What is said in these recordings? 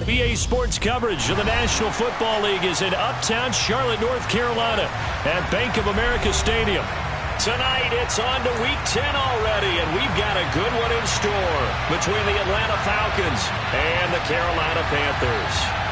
EA Sports coverage of the National Football League is in uptown Charlotte, North Carolina at Bank of America Stadium. Tonight, it's on to Week 10 already, and we've got a good one in store between the Atlanta Falcons and the Carolina Panthers.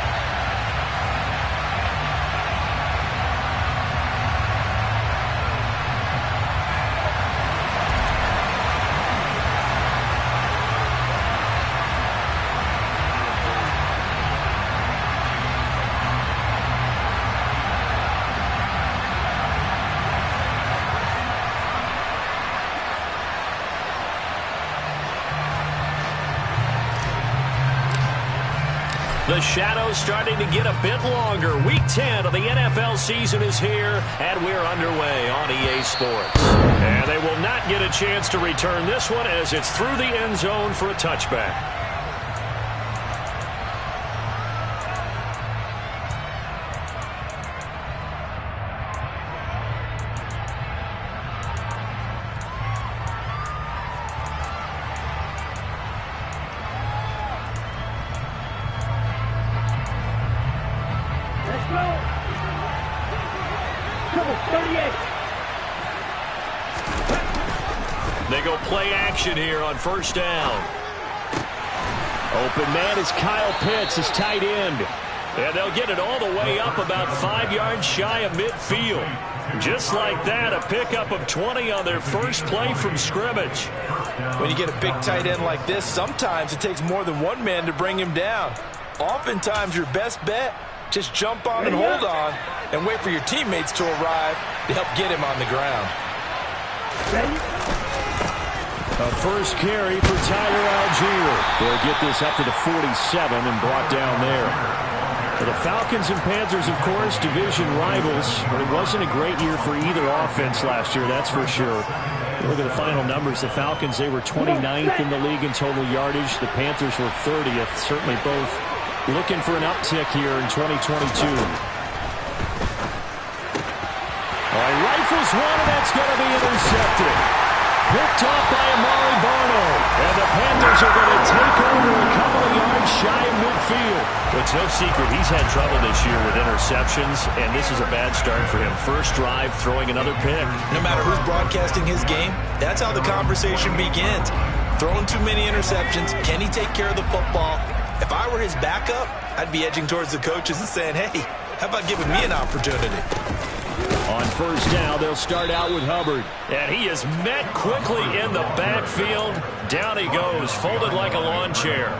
The shadow's starting to get a bit longer. Week 10 of the NFL season is here, and we're underway on EA Sports. And they will not get a chance to return this one as it's through the end zone for a touchback. They go play action here on first down. Open man is Kyle Pitts, his tight end. And they'll get it all the way up about 5 yards shy of midfield. Just like that, a pickup of 20 on their first play from scrimmage. When you get a big tight end like this, sometimes it takes more than one man to bring him down. Oftentimes, your best bet, just jump on and hold on and wait for your teammates to arrive to help get him on the ground. A first carry for Tyler Algier. They'll get this up to the 47 and brought down there. For the Falcons and Panthers, of course, division rivals. But it wasn't a great year for either offense last year, that's for sure. Look at the final numbers. The Falcons, they were 29th in the league in total yardage. The Panthers were 30th. Certainly both looking for an uptick here in 2022. All right, rifles one, and that's going to be intercepted. Picked off by Amari Barno. And the Panthers are going to take over a couple of yards shy of midfield. It's no secret he's had trouble this year with interceptions, and this is a bad start for him. First drive, throwing another pick. No matter who's broadcasting his game, that's how the conversation begins. Throwing too many interceptions, can he take care of the football? If I were his backup, I'd be edging towards the coaches and saying, hey, how about giving me an opportunity? On first down, they'll start out with Hubbard. And he is met quickly in the backfield. Down he goes, folded like a lawn chair.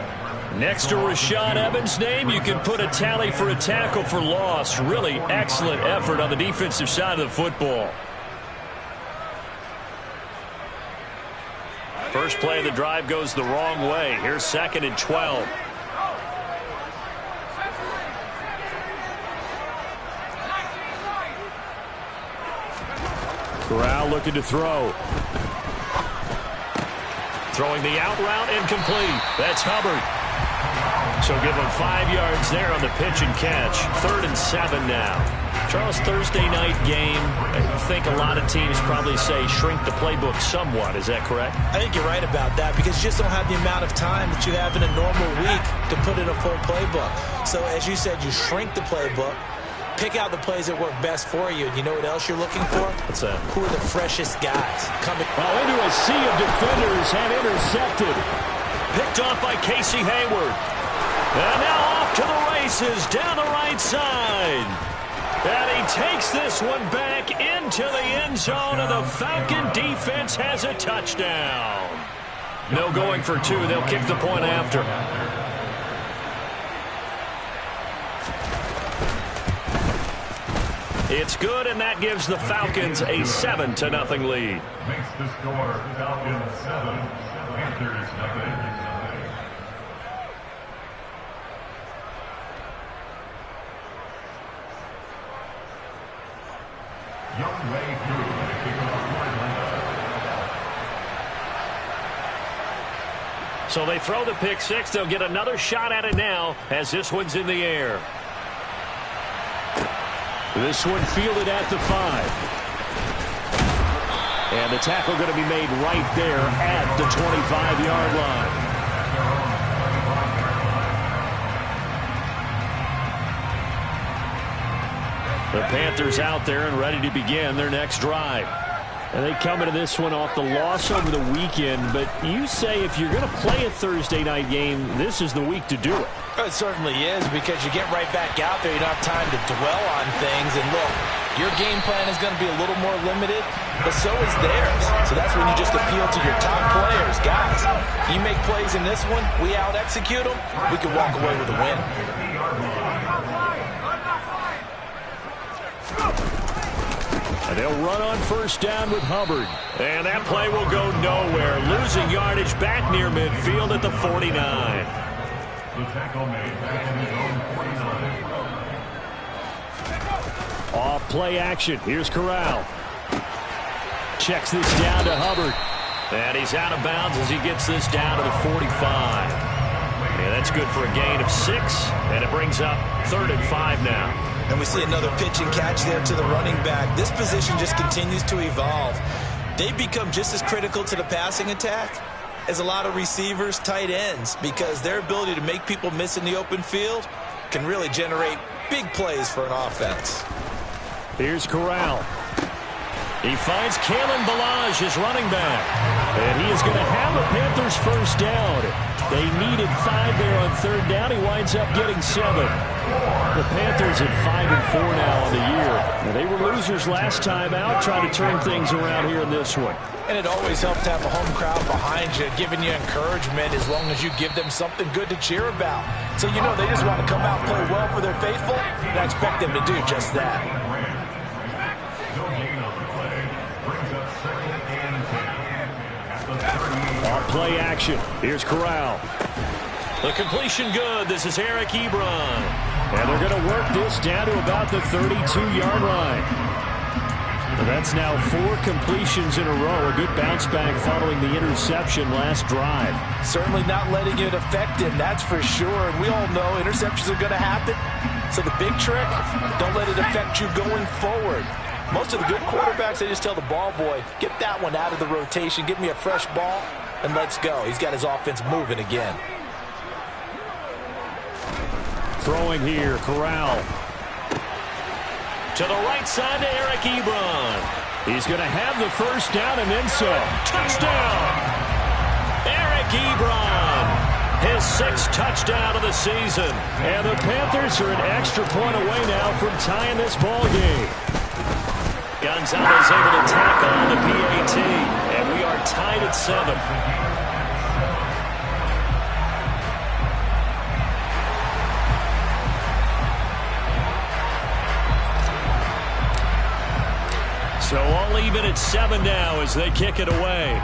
Next to Rashad Evans' name, you can put a tally for a tackle for loss. Really excellent effort on the defensive side of the football. First play of the drive goes the wrong way. Here's 2nd and 12. Corral looking to throw. Throwing the out route, incomplete. That's Hubbard. So give him 5 yards there on the pitch and catch. 3rd and 7 now. Charles, Thursday night game, I think a lot of teams probably say shrink the playbook somewhat. Is that correct? I think you're right about that because you just don't have the amount of time that you have in a normal week to put in a full playbook. So as you said, you shrink the playbook. Pick out the plays that work best for you. And you know what else you're looking for? What's that? Who are the freshest guys coming? Well, into a sea of defenders and intercepted. Picked off by Casey Hayward. And now off to the races down the right side. And he takes this one back into the end zone, and the Falcon defense has a touchdown. No going for two. They'll kick the point after. It's good, and that gives the Falcons a 7-0 lead. Makes the score Falcons 7, Panthers 0. Young way through the kickoff line. So they throw the pick six. They'll get another shot at it now as this one's in the air. This one fielded at the 5. And the tackle going to be made right there at the 25-yard line. The Panthers out there and ready to begin their next drive. And they come into this one off the loss over the weekend, but you say if you're going to play a Thursday night game, this is the week to do it. It certainly is, because you get right back out there. You don't have time to dwell on things. And look, your game plan is going to be a little more limited, but so is theirs. So that's when you just appeal to your top players. Guys, you make plays in this one, we out-execute them, we can walk away with a win. And they'll run on first down with Hubbard. And that play will go nowhere. Losing yardage back near midfield at the 49. The tackle made back in his own 49. Off play action. Here's Corral. Checks this down to Hubbard. And he's out of bounds as he gets this down to the 45. Yeah, that's good for a gain of 6. And it brings up 3rd and 5 now. And we see another pitch and catch there to the running back. This position just continues to evolve. They become just as critical to the passing attack as a lot of receivers, tight ends, because their ability to make people miss in the open field can really generate big plays for an offense. Here's Corral. He finds Kalen Ballage, his running back. And he is going to have a Panthers first down. They needed 5 there on 3rd down. He winds up getting 7. The Panthers at 5-4 now on the year. Now, they were losers last time out, trying to turn things around here in this one. And it always helps to have a home crowd behind you, giving you encouragement as long as you give them something good to cheer about. So you know they just want to come out and play well for their faithful, and I expect them to do just that. No gain on the play. Brings up 2nd and 10. At the 38. On play action. Here's Corral. The completion good. This is Eric Ebron. And they're going to work this down to about the 32-yard line. And that's now 4 completions in a row. A good bounce back following the interception last drive. Certainly not letting it affect him, that's for sure. And we all know interceptions are going to happen. So the big trick, don't let it affect you going forward. Most of the good quarterbacks, they just tell the ball boy, get that one out of the rotation, give me a fresh ball, and let's go. He's got his offense moving again. Throwing here, Corral. To the right side to Eric Ebron. He's going to have the first down and then some. Touchdown! Eric Ebron. His 6th touchdown of the season. And the Panthers are an extra point away now from tying this ball game. Gonzalez able to tackle on the PAT. And we are tied at 7. So all even at 7 now as they kick it away.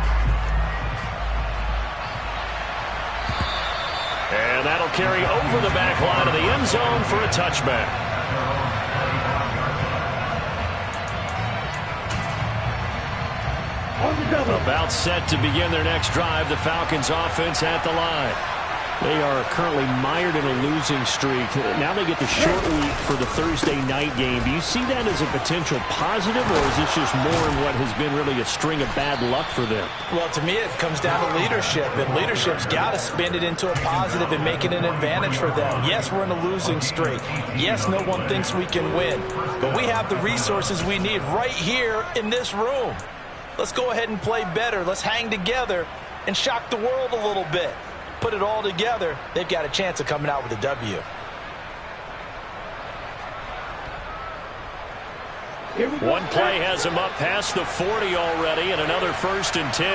And that'll carry over the back line of the end zone for a touchback. About set to begin their next drive. The Falcons offense at the line. They are currently mired in a losing streak. Now they get the short week for the Thursday night game. Do you see that as a potential positive, or is this just more in what has been really a string of bad luck for them? Well, to me, it comes down to leadership, and leadership's got to spin it into a positive and make it an advantage for them. Yes, we're in a losing streak. Yes, no one thinks we can win, but we have the resources we need right here in this room. Let's go ahead and play better. Let's hang together and shock the world a little bit. Put it all together, they've got a chance of coming out with a W. One play has him up past the 40 already, and another 1st and 10.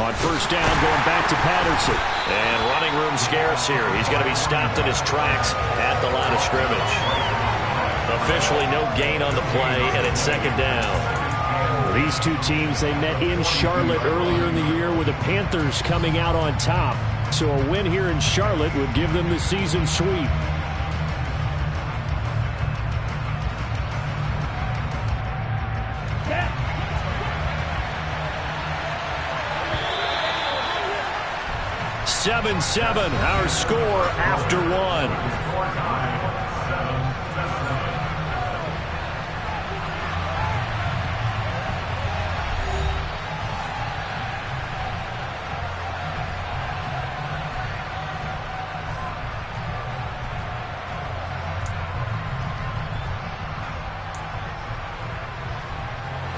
On first down, going back to Patterson. And running room scarce here. He's going to be stopped in his tracks at the line of scrimmage. Officially no gain on the play, and it's 2nd down. These two teams, they met in Charlotte earlier in the year with the Panthers coming out on top. So a win here in Charlotte would give them the season sweep. Yeah. 7-7, our score after 1.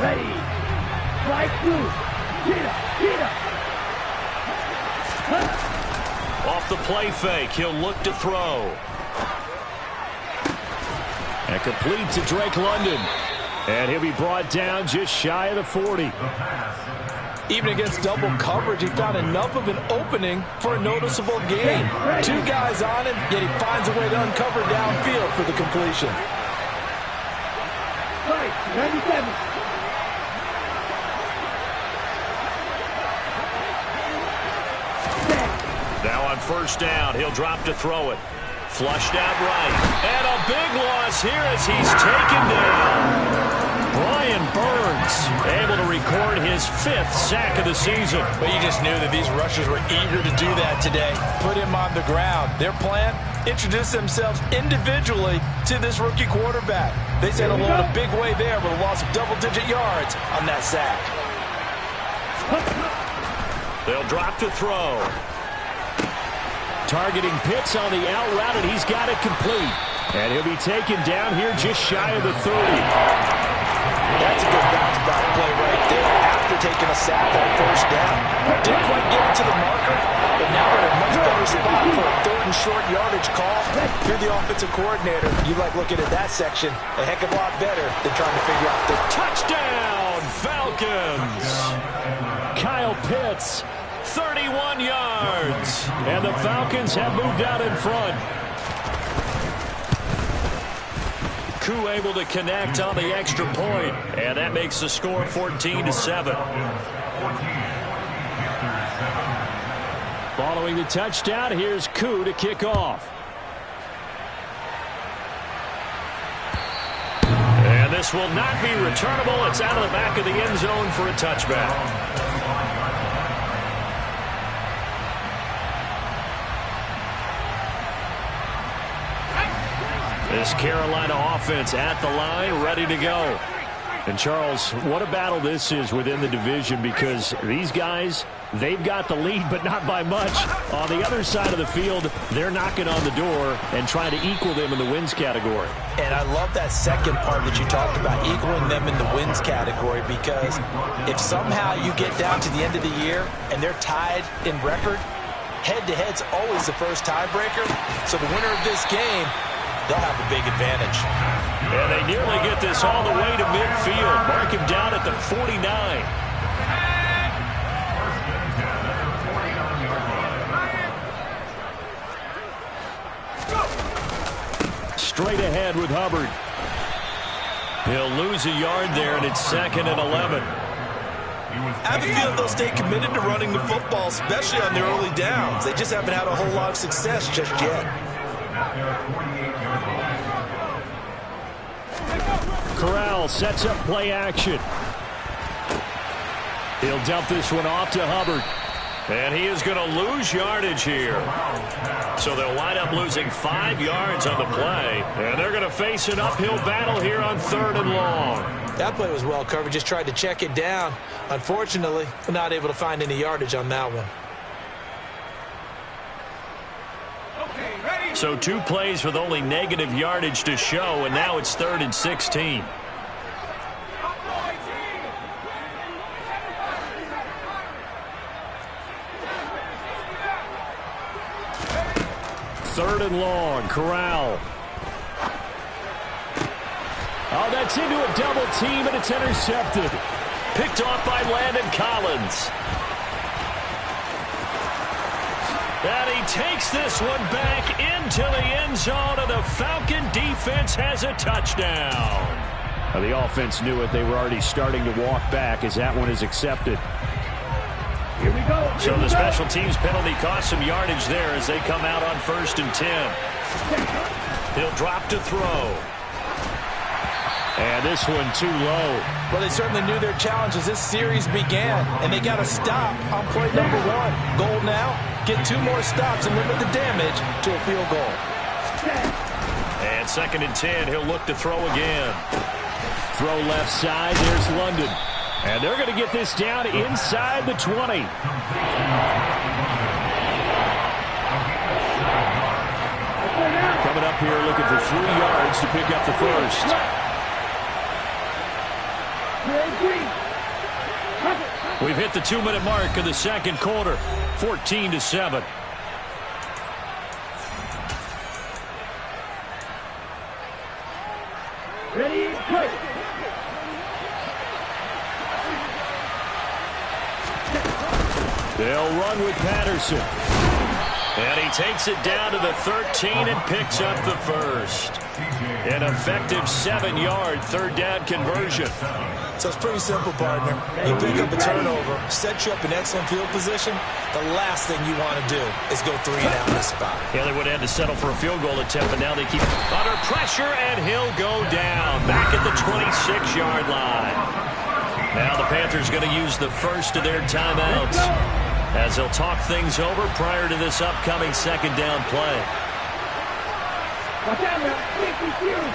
Ready. Strike two. Get up. Off the play fake, he'll look to throw. And complete to Drake London. And he'll be brought down just shy of the 40. Even against double coverage, he found enough of an opening for a noticeable gain. Two guys on him, yet he finds a way to uncover downfield for the completion. 97. Now on first down, he'll drop to throw it. Flushed out right. And a big loss here as he's taken down. Brian Burns able to record his 5th sack of the season. But you just knew that these rushers were eager to do that today. Put him on the ground. Their plan, introduce themselves individually to this rookie quarterback. They said hello in a big way there with a loss of double-digit yards on that sack. They'll drop to throw. Targeting Pitts on the out route, and he's got it complete. And he'll be taken down here just shy of the 30. That's a good bounce-back play right there after taking a sack on first down. Didn't quite get it to the marker, but now they're in a much better spot for a 3rd and short yardage call. If you're the offensive coordinator, you like looking at that section a heck of a lot better than trying to figure out the touchdown, Falcons. Kyle Pitts, 31 yards. And the Falcons have moved out in front. Koo able to connect on the extra point, and that makes the score 14-7. Following the touchdown, here's Koo to kick off. And this will not be returnable. It's out of the back of the end zone for a touchback. This Carolina offense at the line, ready to go. And, Charles, what a battle this is within the division, because these guys, they've got the lead, but not by much. On the other side of the field, they're knocking on the door and trying to equal them in the wins category. And I love that second part that you talked about, equaling them in the wins category, because if somehow you get down to the end of the year and they're tied in record, head-to-head's always the first tiebreaker. So the winner of this game, they'll have a big advantage. And they nearly get this all the way to midfield. Mark him down at the 49. Straight ahead with Hubbard. He'll lose a yard there, and it's 2nd and 11. I have a feeling they'll stay committed to running the football, especially on their early downs. They just haven't had a whole lot of success just yet. Corral sets up play action. He'll dump this one off to Hubbard. And he is going to lose yardage here. So they'll wind up losing 5 yards on the play. And they're going to face an uphill battle here on 3rd and long. That play was well covered. Just tried to check it down. Unfortunately, not able to find any yardage on that one. So 2 plays with only negative yardage to show, and now it's 3rd and 16. Third and long, Corral. Oh, that's into a double team, and it's intercepted. Picked off by Landon Collins. And he takes this one back into the end zone, and the Falcon defense has a touchdown. Now, the offense knew it. They were already starting to walk back as that one is accepted. Here we go. So the special teams penalty cost some yardage there as they come out on 1st and 10. He'll drop to throw. And this one too low. Well, they certainly knew their challenge as this series began, and they got a stop on play number 1. Goal now, get 2 more stops and limit the damage to a field goal. And 2nd and 10, he'll look to throw again. Throw left side, there's London. And they're going to get this down inside the 20. Coming up here looking for 3 yards to pick up the first. We've hit the 2-minute mark of the second quarter, 14-7. Ready, play. They'll run with Patterson. And he takes it down to the 13 and picks up the first. An effective 7-yard third down conversion. So it's pretty simple, partner. You pick up a turnover, set you up in excellent field position. The last thing you want to do is go 3 and out in this spot. Yeah, they would have had to settle for a field goal attempt, but now they keep under pressure, and he'll go down back at the 26-yard line. Now the Panthers going to use the first of their timeouts as they'll talk things over prior to this upcoming second down play. Watch out now. Safety series.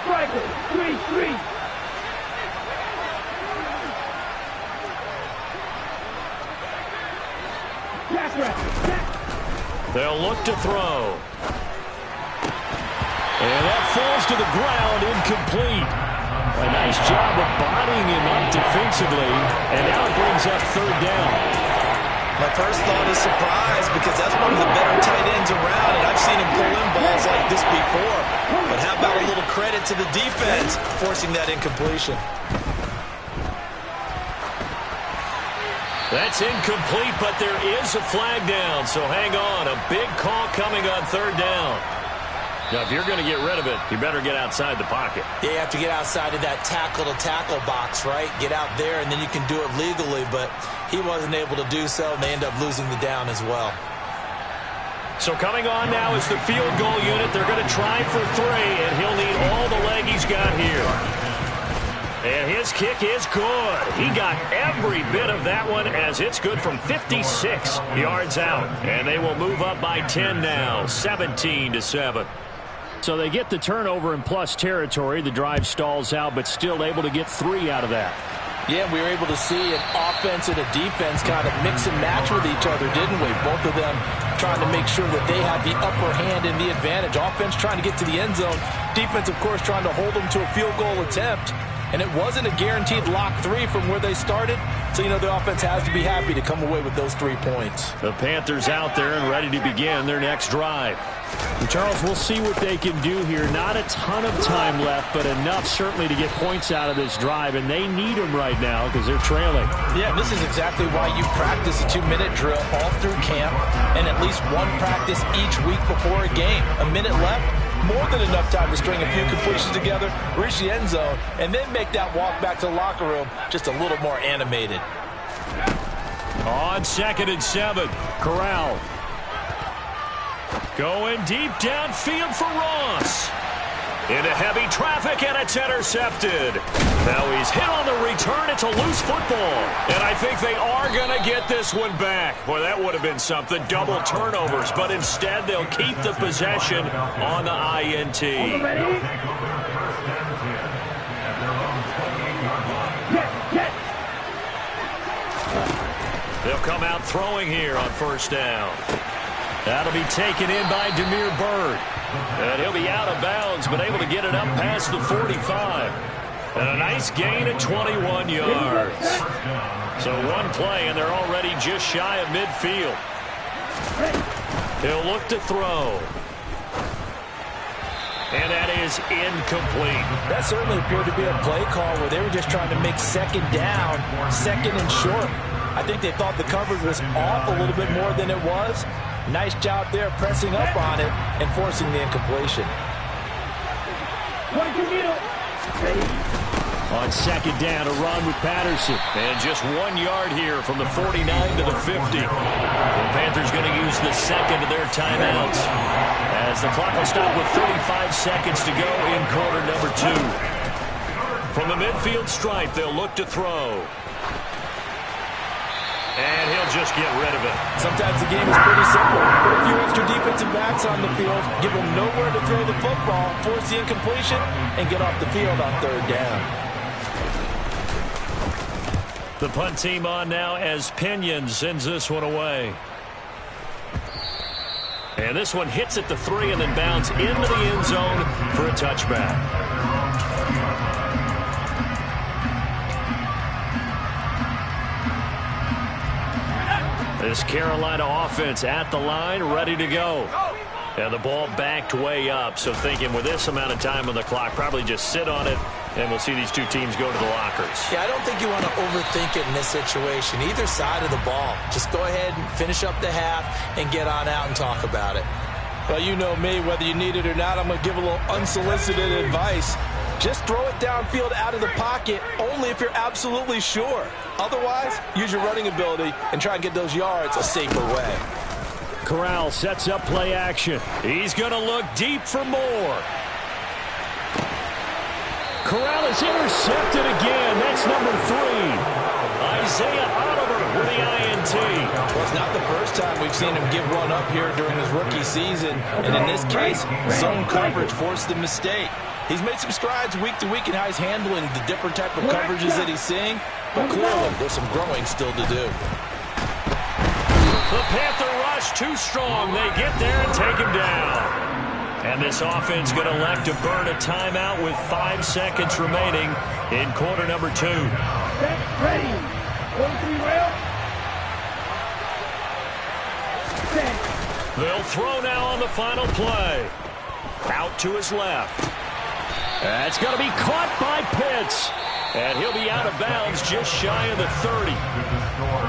Striker, 3-3. Pass route. They'll look to throw. And that falls to the ground, incomplete. A nice job of bodying him up defensively, and now it brings up third down. My first thought is surprise, because that's one of the better tight ends around, and I've seen him pull in balls like this before. But how about a little credit to the defense forcing that incompletion? That's incomplete, but there is a flag down, so hang on. A big call coming on third down. Now, if you're going to get rid of it, you better get outside the pocket. Yeah, you have to get outside of that tackle-to-tackle box, right? Get out there, and then you can do it legally, but he wasn't able to do so, and they end up losing the down as well. So coming on now is the field goal unit. They're going to try for 3, and he'll need all the leg he's got here. And his kick is good. He got every bit of that one, as it's good from 56 yards out. And they will move up by 10 now, 17-7. So they get the turnover in plus territory. The drive stalls out, but still able to get 3 out of that. Yeah, we were able to see an offense and a defense kind of mix and match with each other, didn't we? Both of them trying to make sure that they have the upper hand and the advantage. Offense trying to get to the end zone. Defense, of course, trying to hold them to a field goal attempt. And it wasn't a guaranteed lock 3 from where they started. So, the offense has to be happy to come away with those 3 points. The Panthers out there and ready to begin their next drive. And Charles, we'll see what they can do here. Not a ton of time left, but enough certainly to get points out of this drive. And they need them right now because they're trailing. Yeah, this is exactly why you practice a 2-minute drill all through camp and at least one practice each week before a game. A minute left. More than enough time to string a few completions together, reach the end zone, and then make that walk back to the locker room just a little more animated. On 2nd and 7, Corral. Going deep downfield for Ross. Into heavy traffic, and it's intercepted. Now he's hit on the return. It's a loose football. And I think they are going to get this one back. Boy, that would have been something. Double turnovers. But instead, they'll keep the possession on the INT. They'll come out throwing here on first down. That'll be taken in by Demir Bird. And he'll be out of bounds, but able to get it up past the 45. And a nice gain at 21 yards. So one play, and they're already just shy of midfield. He'll look to throw. And that is incomplete. That certainly appeared to be a play call where they were just trying to make second down, second and short. I think they thought the coverage was off a little bit more than it was. Nice job there pressing up on it and forcing the incompletion. On second down, a run with Patterson. And just 1 yard here from the 49 to the 50. The Panthers going to use the second of their timeouts as the clock will stop with 35 seconds to go in quarter number 2. From the midfield stripe, they'll look to throw. And he'll just get rid of it. Sometimes the game is pretty simple. Put a few extra defensive backs on the field, give them nowhere to throw the football, force the incompletion, and get off the field on third down. The punt team on now as Pinion sends this one away. And this one hits at the 3 and then bounds into the end zone for a touchback. This Carolina offense at the line, ready to go. And the ball backed way up, so thinking with this amount of time on the clock, probably just sit on it, and we'll see these two teams go to the lockers. Yeah, I don't think you want to overthink it in this situation, either side of the ball. Just go ahead and finish up the half and get on out and talk about it. Well, you know me, whether you need it or not, I'm going to give a little unsolicited advice. Just throw it downfield out of the pocket only if you're absolutely sure. Otherwise, use your running ability and try and get those yards a safer way. Corral sets up play action. He's going to look deep for more. Corral is intercepted again. That's number 3. Isaiah Oliver with the INT. Well, it's not the first time we've seen him give one up here during his rookie season. And in this case, zone coverage forced the mistake. He's made some strides week to week in how he's handling the different type of coverages that he's seeing. But clearly, there's some growing still to do. The Panther rush too strong. They get there and take him down. And this offense going to elect to burn a timeout with 5 seconds remaining in quarter number 2. Set, ready. 1-3 rail. Set. They'll throw now on the final play. Out to his left. That's going to be caught by Pitts. And he'll be out of bounds just shy of the 30.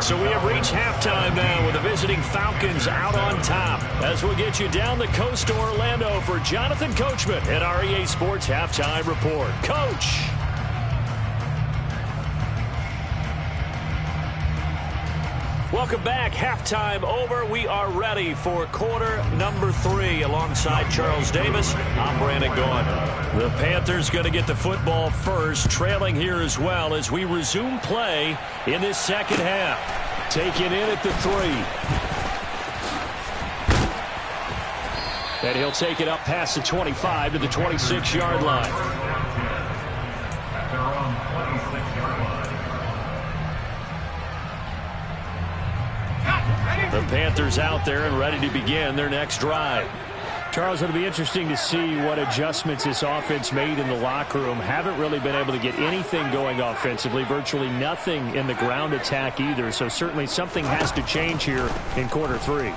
So we have reached halftime now with the visiting Falcons out on top. As we'll get you down the coast to Orlando for Jonathan Coachman at our EA Sports Halftime Report. Coach. Welcome back. Halftime over. We are ready for quarter number 3 alongside Charles Davis. I'm Brandon Gaughan. The Panthers going to get the football first, trailing here as well as we resume play in this second half. Taken in at the 3. And he'll take it up past the 25 to the 26-yard line. At their own 26-yard line. The Panthers out there and ready to begin their next drive. Charles, it'll be interesting to see what adjustments this offense made in the locker room. Haven't really been able to get anything going offensively, virtually nothing in the ground attack either. So certainly something has to change here in quarter 3.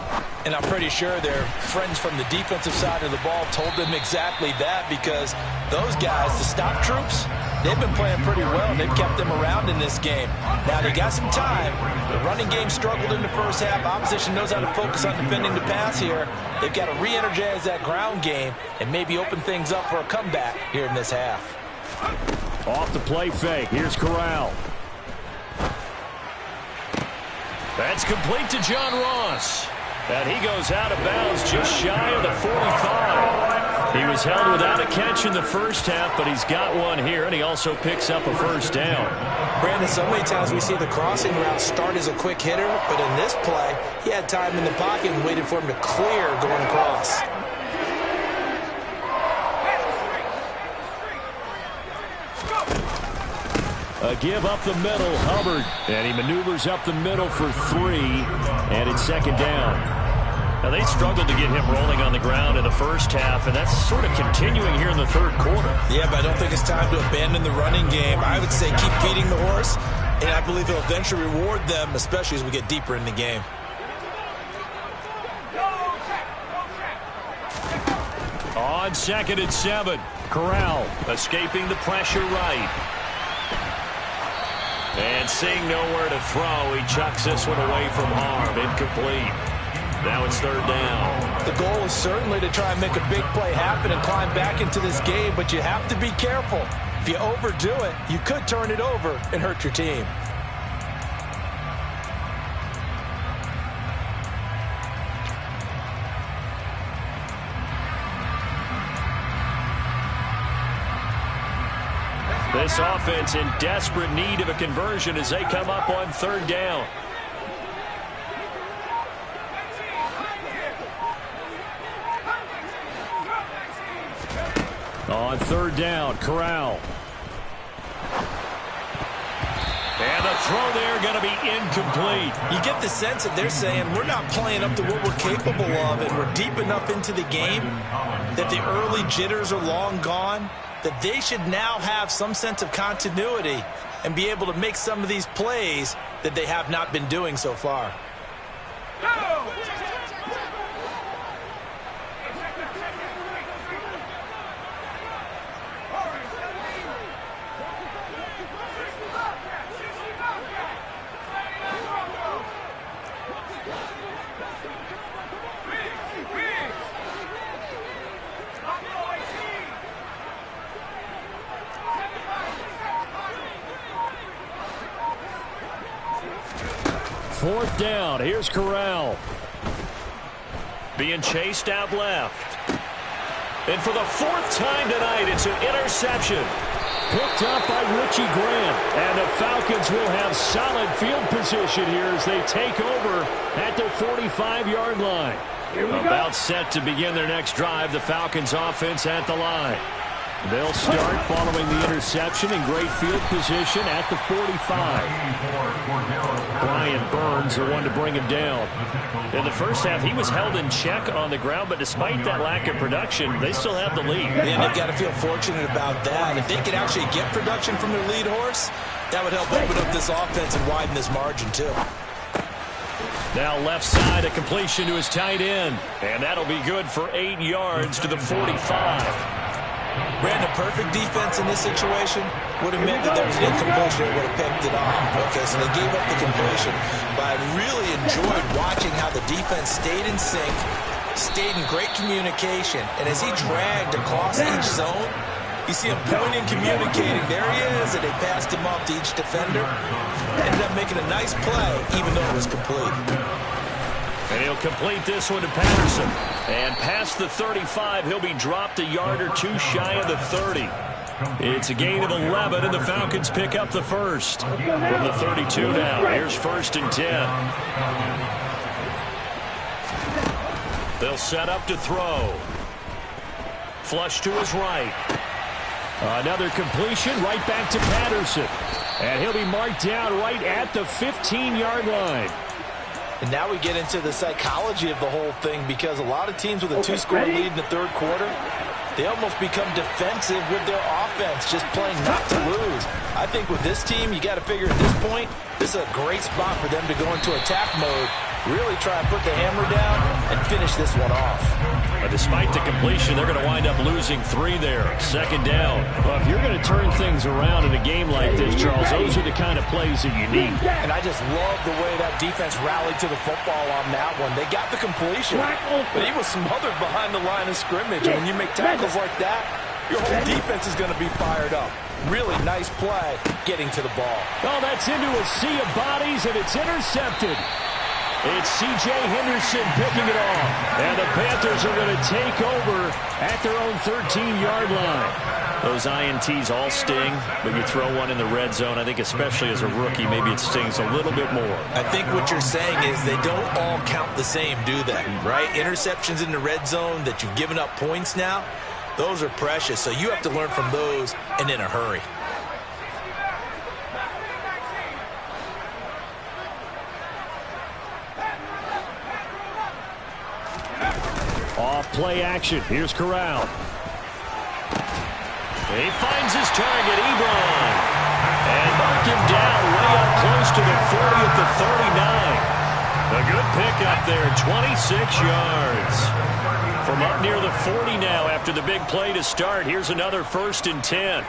And I'm pretty sure their friends from the defensive side of the ball told them exactly that, because those guys, the stop troops, they've been playing pretty well, and they've kept them around in this game. Now, they got some time. The running game struggled in the first half. Opposition knows how to focus on defending the pass here. They've got to re-energize that ground game and maybe open things up for a comeback here in this half. Off the play fake. Here's Corral. That's complete to John Ross. And he goes out of bounds just shy of the 45. He was held without a catch in the first half, but he's got one here, and he also picks up a first down. Brandon, so many times we see the crossing route start as a quick hitter, but in this play, he had time in the pocket and waited for him to clear going across. A give up the middle, Hubbard. And he maneuvers up the middle for 3, and it's second down. Now, they struggled to get him rolling on the ground in the first half, and that's sort of continuing here in the third quarter. Yeah, but I don't think it's time to abandon the running game. I would say keep feeding the horse, and I believe he'll eventually reward them, especially as we get deeper in the game. On 2nd and 7, Corral escaping the pressure right. And seeing nowhere to throw, he chucks this one away from harm. Incomplete. Now it's third down. The goal is certainly to try and make a big play happen and climb back into this game, but you have to be careful. If you overdo it, you could turn it over and hurt your team. This offense in desperate need of a conversion as they come up on third down. On third down, Corral. And And the throw there going to be incomplete. You get the sense that they're saying we're not playing up to what we're capable of, and we're deep enough into the game that the early jitters are long gone, that they should now have some sense of continuity and be able to make some of these plays that they have not been doing so far. Fourth down. Here's Corral. Being chased out left. And for the fourth time tonight, it's an interception. Picked up by Richie Grant. And the Falcons will have solid field position here as they take over at the 45-yard line. About set to begin their next drive. The Falcons offense at the line. They'll start following the interception in great field position at the 45. Brian Burns, the one to bring him down. In the first half, he was held in check on the ground, but despite that lack of production, they still have the lead. And they've got to feel fortunate about that. If they could actually get production from their lead horse, that would help open up this offense and widen this margin, too. Now left side, a completion to his tight end. And that'll be good for 8 yards to the 45. Brandon, perfect defense in this situation would have meant that there was an incompletion that would have picked it off. Okay, so they gave up the completion. But I really enjoyed watching how the defense stayed in sync, stayed in great communication. And as he dragged across each zone, you see him pointing, communicating. There he is, and they passed him up to each defender. Ended up making a nice play, even though it was complete. And he'll complete this one to Patterson. And past the 35, he'll be dropped a yard or two shy of the 30. It's a gain of 11, and the Falcons pick up the first. From the 32 now, here's 1st and 10. They'll set up to throw. Flush to his right. Another completion right back to Patterson. And he'll be marked down right at the 15-yard line. And now we get into the psychology of the whole thing, because a lot of teams with a 2-score lead in the third quarter, they almost become defensive with their offense, just playing not to lose. I think with this team, you got to figure at this point, this is a great spot for them to go into attack mode, really try and put the hammer down and finish this one off. Despite the completion, they're going to wind up losing 3 there. 2nd down. Well, if you're going to turn things around in a game like this, Charles, those are the kind of plays that you need. And I just love the way that defense rallied to the football on that one. They got the completion, but he was smothered behind the line of scrimmage. And when you make tackles like that, your whole defense is going to be fired up. Really nice play getting to the ball. Oh, that's into a sea of bodies, and it's intercepted. It's C.J. Henderson picking it off. And the Panthers are going to take over at their own 13-yard line. Those INTs all sting, but you throw one in the red zone, I think especially as a rookie, maybe it stings a little bit more. I think what you're saying is they don't all count the same, do they? Right? Interceptions in the red zone that you've given up points now, those are precious. So you have to learn from those and in a hurry. Off play action. Here's Corral. He finds his target, Ebron. And knock him down way up close to the 40 at the 39. A good pickup there, 26 yards. From up near the 40 now after the big play to start. Here's another 1st and 10.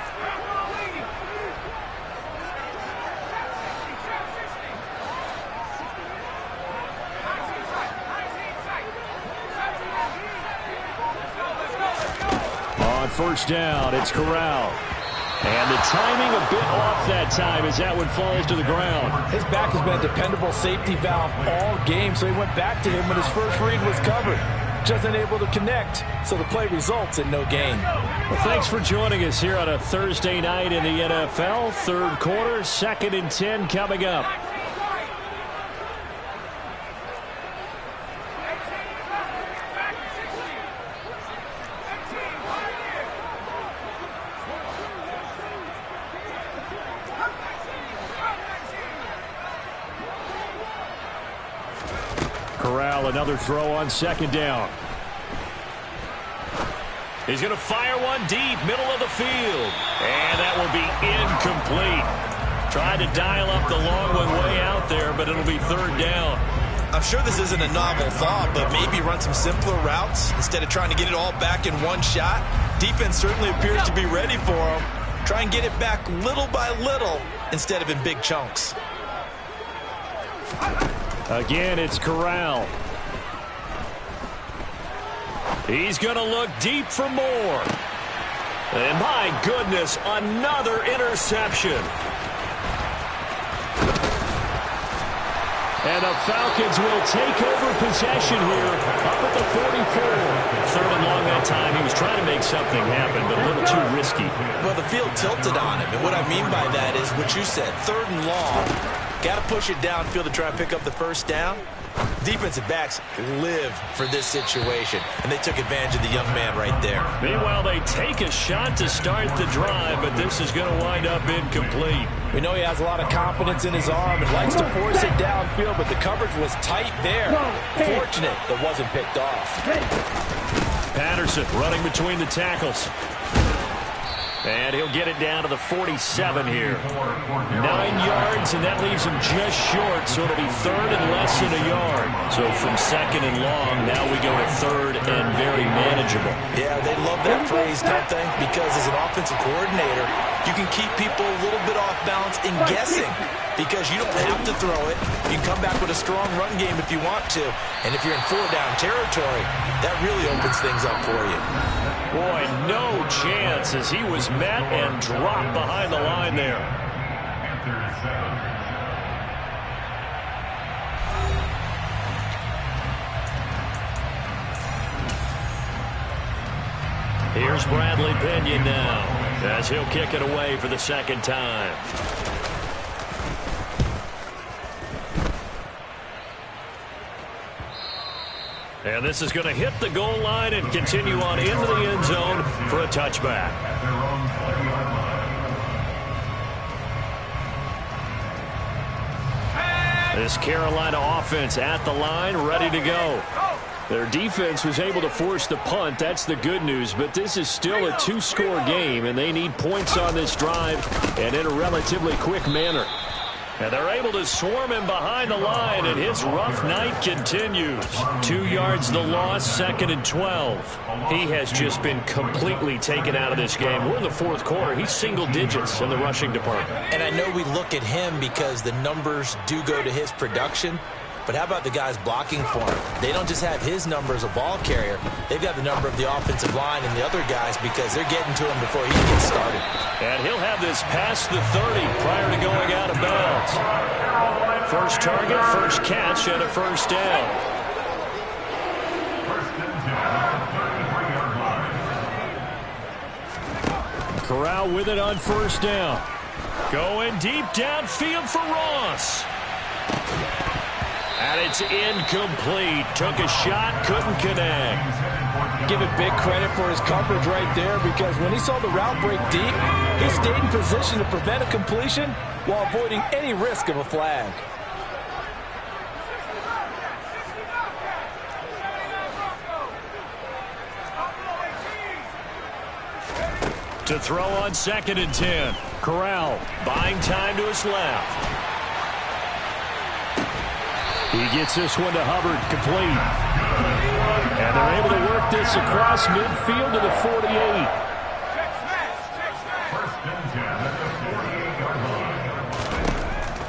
First down, it's Corral. And the timing a bit off that time as that one falls to the ground. His back has been a dependable safety valve all game, so he went back to him when his first read was covered. Just unable to connect, so the play results in no gain. Well, thanks for joining us here on a Thursday night in the NFL. Third quarter, 2nd and 10 coming up. another throw on second down. He's going to fire one deep, middle of the field. And that will be incomplete. Tried to dial up the long one way out there, but it'll be third down. I'm sure this isn't a novel thought, but maybe run some simpler routes instead of trying to get it all back in one shot. Defense certainly appears to be ready for him. Try and get it back little by little instead of in big chunks. Again, it's Corral. He's going to look deep for more. And my goodness, another interception. And the Falcons will take over possession here up at the 44. Third and long that time. He was trying to make something happen, but a little too risky. Well, the field tilted on him. And what I mean by that is what you said. Third and long. Got to push it downfield to try and pick up the first down. Defensive backs live for this situation, and they took advantage of the young man right there. Meanwhile, they take a shot to start the drive, but this is going to wind up incomplete. We know he has a lot of confidence in his arm and likes to force it downfield, but the coverage was tight there. Fortunate it wasn't picked off. Patterson running between the tackles. And he'll get it down to the 47 here. 9 yards, and that leaves him just short, so it'll be third and less than a yard. So from second and long, now we go to third and very manageable. Yeah, they love that phrase, don't they? Because as an offensive coordinator, you can keep people a little bit off balance and guessing. Because you don't have to throw it. You can come back with a strong run game if you want to. And if you're in four-down territory, that really opens things up for you. Boy, no chance as he was met and dropped behind the line there. Here's Bradley Pinion now as he'll kick it away for the second time. And this is going to hit the goal line and continue on into the end zone for a touchback. This Carolina offense at the line, ready to go. Their defense was able to force the punt. That's the good news. But this is still a two-score game, and they need points on this drive and in a relatively quick manner. And they're able to swarm him behind the line, and his rough night continues. 2 yards the loss, second and 12. He has just been completely taken out of this game. We're in the fourth quarter. He's single digits in the rushing department. And I know we look at him because the numbers do go to his production. But how about the guys blocking for him? They don't just have his number as a ball carrier. They've got the number of the offensive line and the other guys because they're getting to him before he gets started. And he'll have this past the 30 prior to going out of bounds. First target, first catch, and a first down. Corral with it on first down. Going deep downfield for Ross. And it's incomplete. Took a shot, couldn't connect. Give it big credit for his coverage right there because when he saw the route break deep, he stayed in position to prevent a completion while avoiding any risk of a flag. To throw on second and 10. Corral buying time to his left. He gets this one to Hubbard, complete. And they're able to work this across midfield to the 48.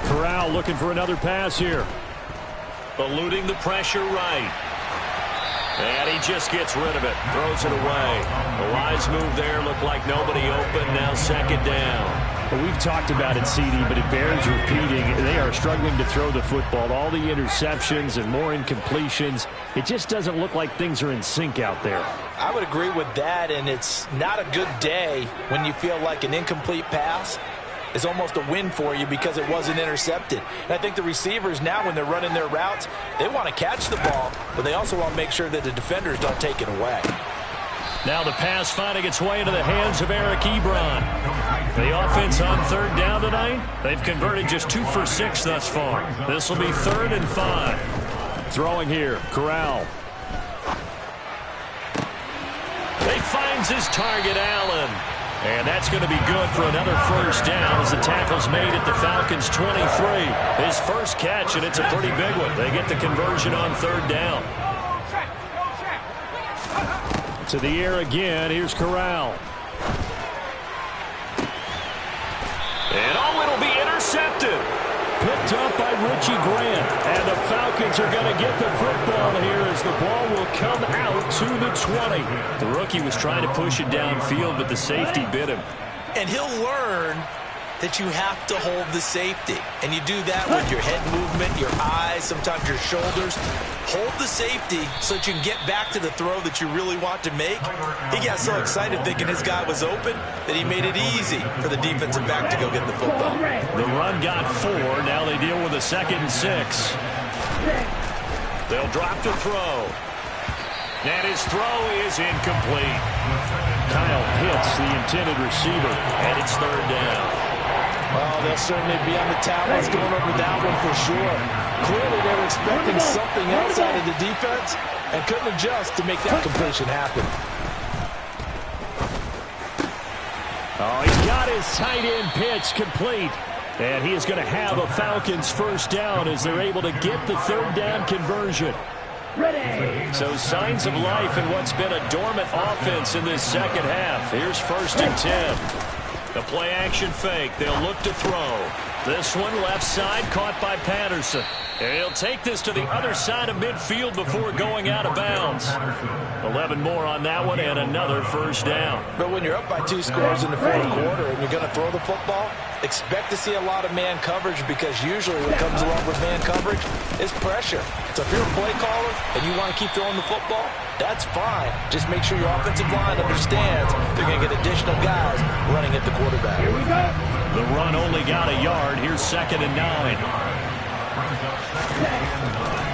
Corral looking for another pass here. Eluding the pressure right. And he just gets rid of it. Throws it away. A wise move there. Looked like nobody open. Now second down. Well, we've talked about it, CD, but it bears repeating. They are struggling to throw the football. All the interceptions and more incompletions. It just doesn't look like things are in sync out there. I would agree with that, and it's not a good day when you feel like an incomplete pass is almost a win for you because it wasn't intercepted. And I think the receivers now, when they're running their routes, they want to catch the ball, but they also want to make sure that the defenders don't take it away. Now the pass finding its way into the hands of Eric Ebron. The offense on third down tonight, they've converted just 2 for 6 thus far. This will be 3rd and 5. Throwing here, Corral. He finds his target, Allen. And that's going to be good for another first down as the tackle's made at the Falcons' 23. His first catch, and it's a pretty big one. They get the conversion on third down. To the air again. Here's Corral. And it'll be intercepted. Picked up by Richie Grant. And the Falcons are going to get the football here as the ball will come out to the 20. The rookie was trying to push it downfield, but the safety bit him. And he'll learn that you have to hold the safety. And you do that with your head movement, your eyes, sometimes your shoulders. Hold the safety so that you can get back to the throw that you really want to make. He got so excited thinking his guy was open that he made it easy for the defensive back to go get the football. The run got 4. Now they deal with a 2nd and 6. They'll drop to throw. And his throw is incomplete. Kyle hits the intended receiver, and it's third down. Well, they'll certainly be on the towels going over that one for sure. Clearly, they were expecting something else out of the defense and couldn't adjust to make that completion happen. Oh, he's got his tight end pitch complete. And he is going to have a Falcons first down as they're able to get the third down conversion. So signs of life in what's been a dormant offense in this second half. Here's 1st and 10. The play action fake. They'll look to throw. This one left side caught by Patterson. And he'll take this to the other side of midfield before going out of bounds. 11 more on that one and another first down. But when you're up by 2 scores in the fourth quarter and you're going to throw the football, expect to see a lot of man coverage because usually what comes along with man coverage is pressure. So if you're a play caller and you want to keep throwing the football, that's fine. Just make sure your offensive line understands they're going to get additional guys running at the quarterback. Here we go. The run only got a yard. Here's 2nd and 9.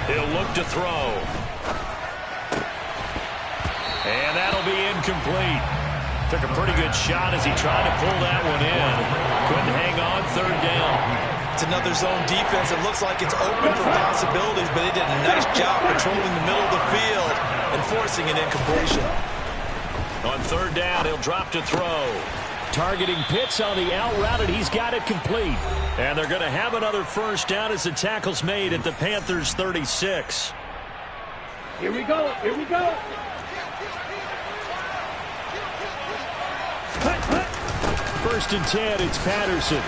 He'll look to throw. And that'll be incomplete. Took a pretty good shot as he tried to pull that one in. Couldn't hang on, third down. It's another zone defense. It looks like it's open for possibilities, but they did a nice job patrolling the middle of the field and forcing an incompletion. On third down, he'll drop to throw. Targeting Pitts on the out route, and he's got it complete. And they're going to have another first down as the tackle's made at the Panthers' 36. Here we go. Here we go. Cut, cut. 1st and 10, it's Patterson.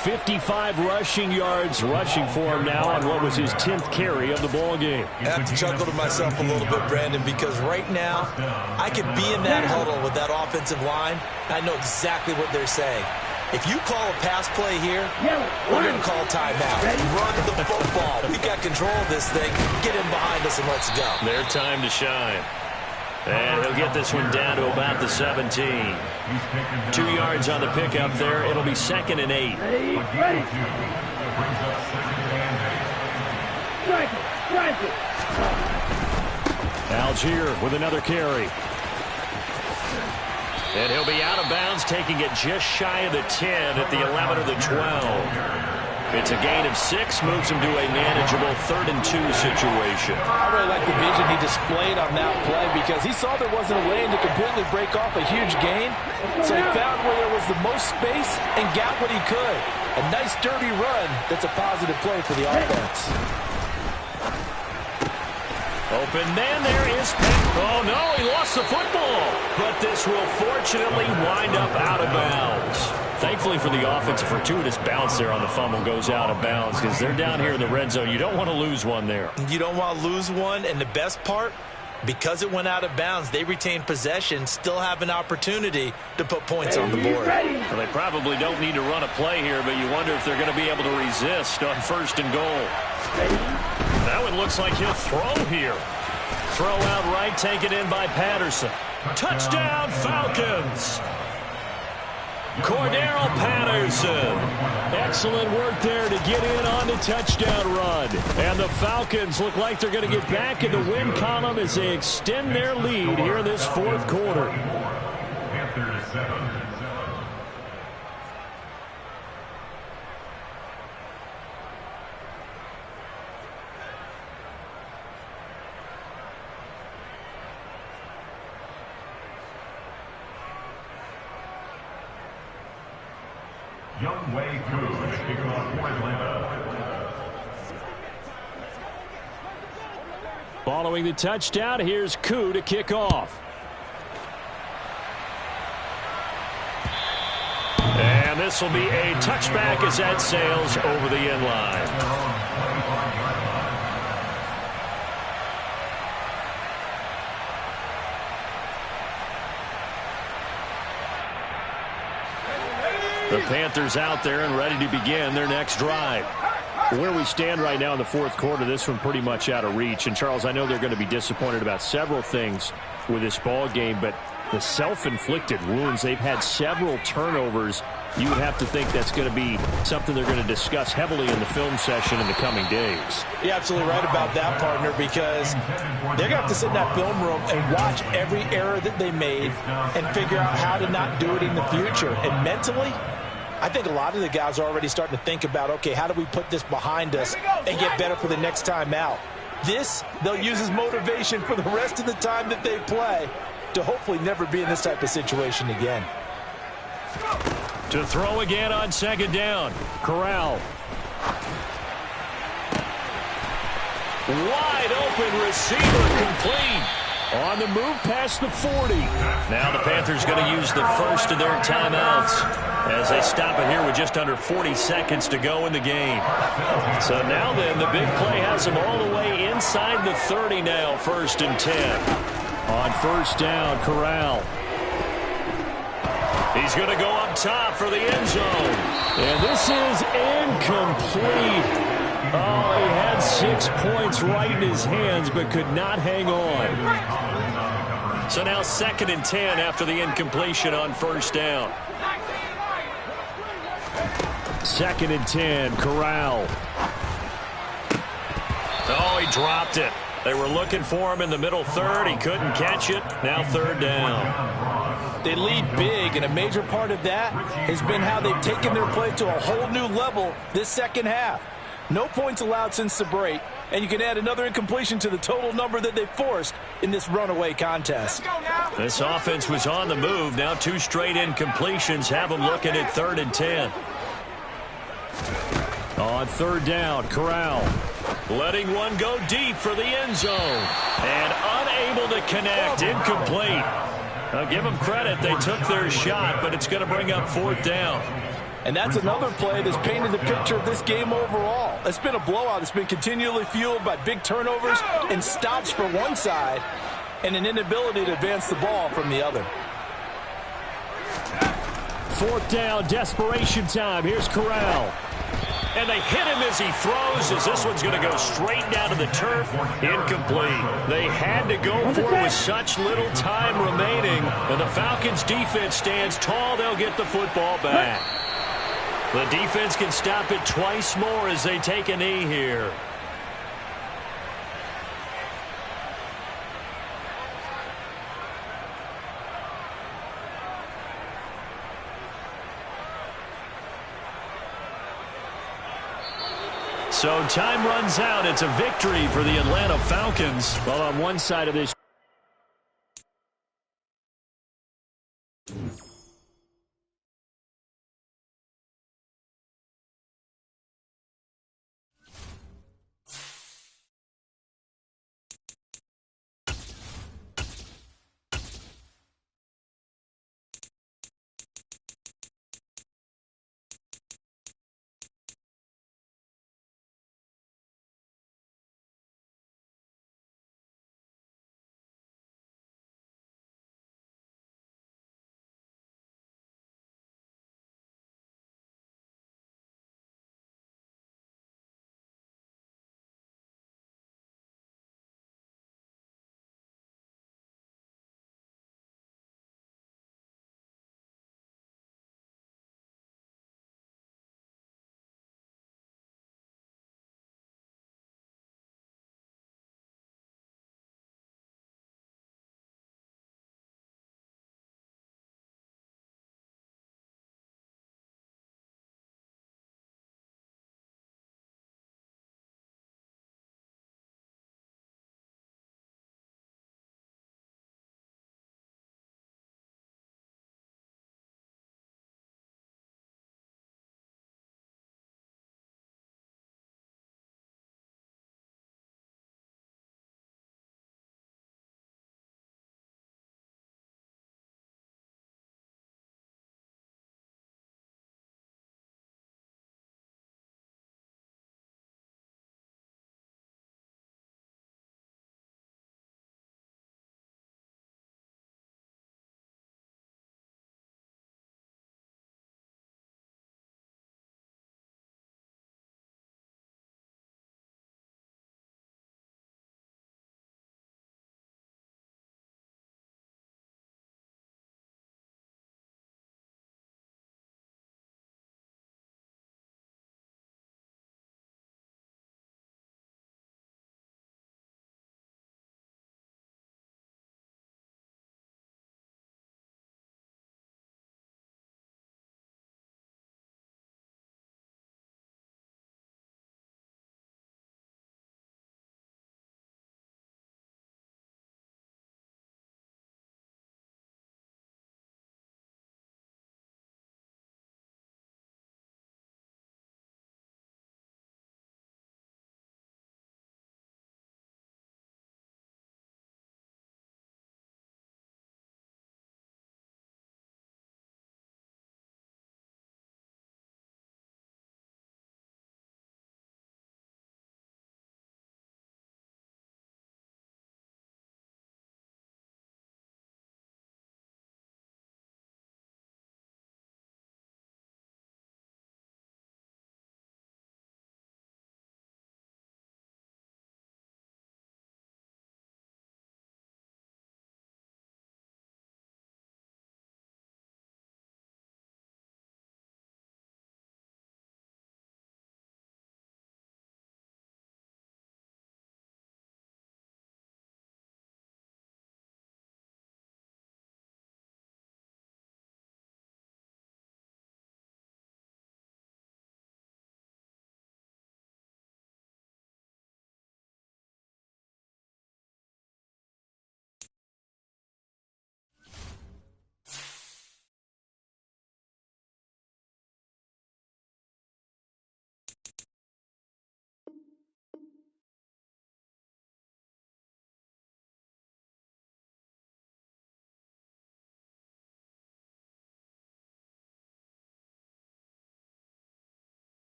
55 rushing yards rushing for him now on what was his 10th carry of the ball game. I have to chuckle to myself a little bit, Brandon, because right now I could be in that huddle with that offensive line. I know exactly what they're saying. If you call a pass play here, we're going to call timeout. Run the football. We got control of this thing. Get in behind us and let's go. Their time to shine. And he'll get this one down to about the 17. 2 yards on the pickup there. It'll be 2nd and 8. Ready. Strike it. Algier with another carry. And he'll be out of bounds, taking it just shy of the 10 at the 11 or the 12. It's a gain of 6, moves him to a manageable 3rd and 2 situation. I really like the vision he displayed on that play because he saw there wasn't a way to completely break off a huge gain. So he found where there was the most space and got what he could. A nice, dirty run that's a positive play for the offense. Open man, there is Penn. Oh, no, he lost the football. But this will fortunately wind up out of bounds. Thankfully for the offense, a fortuitous bounce there on the fumble goes out of bounds because they're down here in the red zone. You don't want to lose one there. You don't want to lose one, and the best part, because it went out of bounds, they retain possession, still have an opportunity to put points on the board. Well, they probably don't need to run a play here, but you wonder if they're going to be able to resist on 1st and goal. That one looks like he'll throw here. Throw out right, taken in by Patterson. Touchdown, Falcons! Cordero Patterson. Excellent work there to get in on the touchdown run. And the Falcons look like they're going to get back in the win column as they extend their lead here in this fourth quarter. Panthers 7. Young Wei Koo to kick off for Atlanta. Following the touchdown, here's Koo to kick off. And this will be a touchback as that sails over the end line. The Panthers out there and ready to begin their next drive. Where we stand right now in the fourth quarter, this one pretty much out of reach. And, Charles, I know they're going to be disappointed about several things with this ball game, but the self-inflicted wounds, they've had several turnovers. You would have to think that's going to be something they're going to discuss heavily in the film session in the coming days. You're absolutely right about that, partner, because they're going to have to sit in that film room and watch every error that they made and figure out how to not do it in the future. And mentally, I think a lot of the guys are already starting to think about, okay, how do we put this behind us and get better for the next time out? This, they'll use as motivation for the rest of the time that they play to hopefully never be in this type of situation again. To throw again on second down. Corral. Wide open receiver complete. On the move past the 40. Now the Panthers going to use the first of their timeouts as they stop it here with just under 40 seconds to go in the game. So now then, the big play has them all the way inside the 30 now, 1st and 10. On first down, Corral. He's going to go up top for the end zone. And this is incomplete. Oh, he had 6 points right in his hands, but could not hang on. So now 2nd and 10 after the incompletion on first down. 2nd and 10, Corral. Oh, he dropped it. They were looking for him in the middle third. He couldn't catch it. Now 3rd down. They lead big, and a major part of that has been how they've taken their play to a whole new level this second half. No points allowed since the break, and you can add another incompletion to the total number that they forced in this runaway contest. This offense was on the move. Now 2 straight incompletions have them looking at 3rd and 10. On 3rd down, Corral. Letting one go deep for the end zone. And unable to connect. Incomplete. I'll give them credit. They took their shot, but it's going to bring up 4th down. And that's another play that's painted the picture of this game overall. It's been a blowout. It's been continually fueled by big turnovers and stops for one side and an inability to advance the ball from the other. 4th down, desperation time. Here's Corral. And they hit him as he throws, as this one's going to go straight down to the turf. Incomplete. They had to go for it with such little time remaining. And the Falcons' defense stands tall. They'll get the football back. The defense can stop it twice more as they take a knee here. So time runs out. It's a victory for the Atlanta Falcons. Well, on one side of this